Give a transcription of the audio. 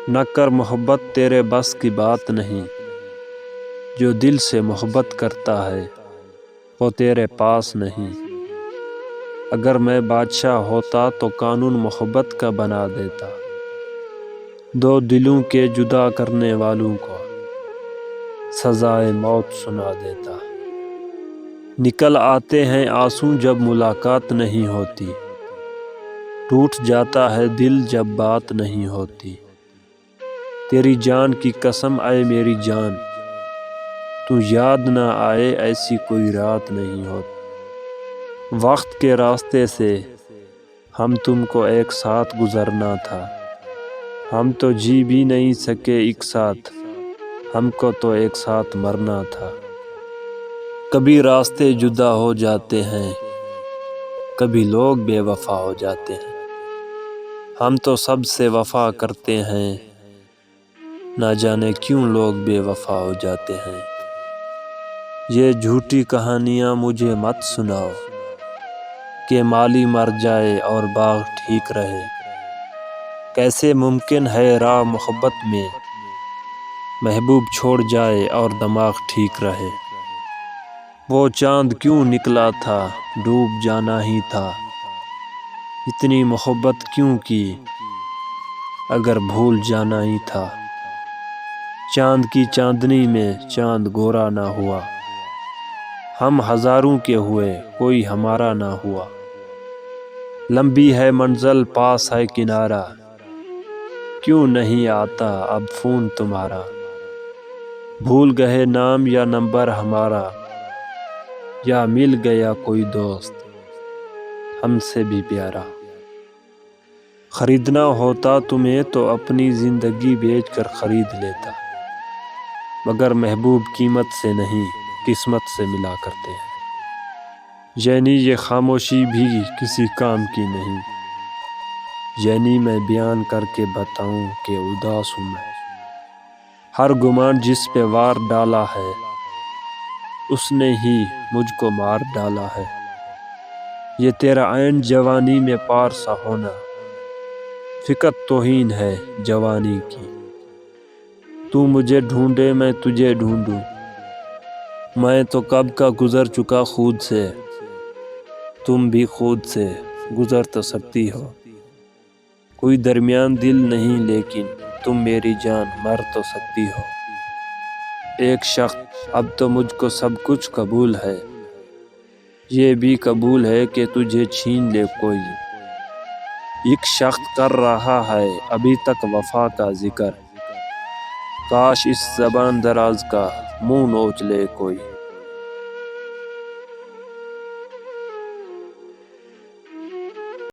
نہ کر محبت تیرے بس کی بات نہیں، جو دل سے محبت کرتا ہے وہ تیرے پاس نہیں۔ اگر میں بادشاہ ہوتا تو قانون محبت کا بنا دیتا، دو دلوں کے جدا کرنے والوں کو سزائے موت سنا دیتا۔ نکل آتے ہیں آنسو جب ملاقات نہیں ہوتی، ٹوٹ جاتا ہے دل جب بات نہیں ہوتی۔ تیری جان کی قسم اے میری جان، تو یاد نہ آئے ایسی کوئی رات نہیں ہوتی۔ وقت کے راستے سے ہم تم کو ایک ساتھ گزرنا تھا، ہم تو جی بھی نہیں سکے ایک ساتھ، ہم کو تو ایک ساتھ مرنا تھا۔ کبھی راستے جدا ہو جاتے ہیں، کبھی لوگ بے وفا ہو جاتے ہیں، ہم تو سب سے وفا کرتے ہیں، نہ جانے کیوں لوگ بے وفا ہو جاتے ہیں۔ یہ جھوٹی کہانیاں مجھے مت سناؤ کہ مالی مر جائے اور باغ ٹھیک رہے۔ کیسے ممکن ہے راہ محبت میں محبوب چھوڑ جائے اور دماغ ٹھیک رہے۔ وہ چاند کیوں نکلا تھا، ڈوب جانا ہی تھا، اتنی محبت کیوں کی اگر بھول جانا ہی تھا۔ چاند کی چاندنی میں چاند گورا نہ ہوا، ہم ہزاروں کے ہوئے کوئی ہمارا نہ ہوا۔ لمبی ہے منزل پاس ہے کنارہ، کیوں نہیں آتا اب فون تمہارا۔ بھول گئے نام یا نمبر ہمارا، یا مل گیا کوئی دوست ہم سے بھی پیارا۔ خریدنا ہوتا تمہیں تو اپنی زندگی بیچ کر خرید لیتا، مگر محبوب قیمت سے نہیں قسمت سے ملا کرتے ہیں۔ یعنی یہ خاموشی بھی کسی کام کی نہیں، یعنی میں بیان کر کے بتاؤں کہ اداس ہوں میں۔ ہر گمان جس پہ وار ڈالا ہے، اس نے ہی مجھ کو مار ڈالا ہے۔ یہ تیرا عین جوانی میں پار سا ہونا، فقط توہین ہے جوانی کی۔ تو مجھے ڈھونڈے میں تجھے ڈھونڈوں، میں تو کب کا گزر چکا خود سے، تم بھی خود سے گزر تو سکتی ہو۔ کوئی درمیان دل نہیں لیکن تم میری جان مر تو سکتی ہو۔ ایک شخص اب تو مجھ کو سب کچھ قبول ہے، یہ بھی قبول ہے کہ تجھے چھین لے کوئی۔ ایک شخص کر رہا ہے ابھی تک وفا کا ذکر، کاش اس زبان دراز کا منہ نوچ لے کوئی۔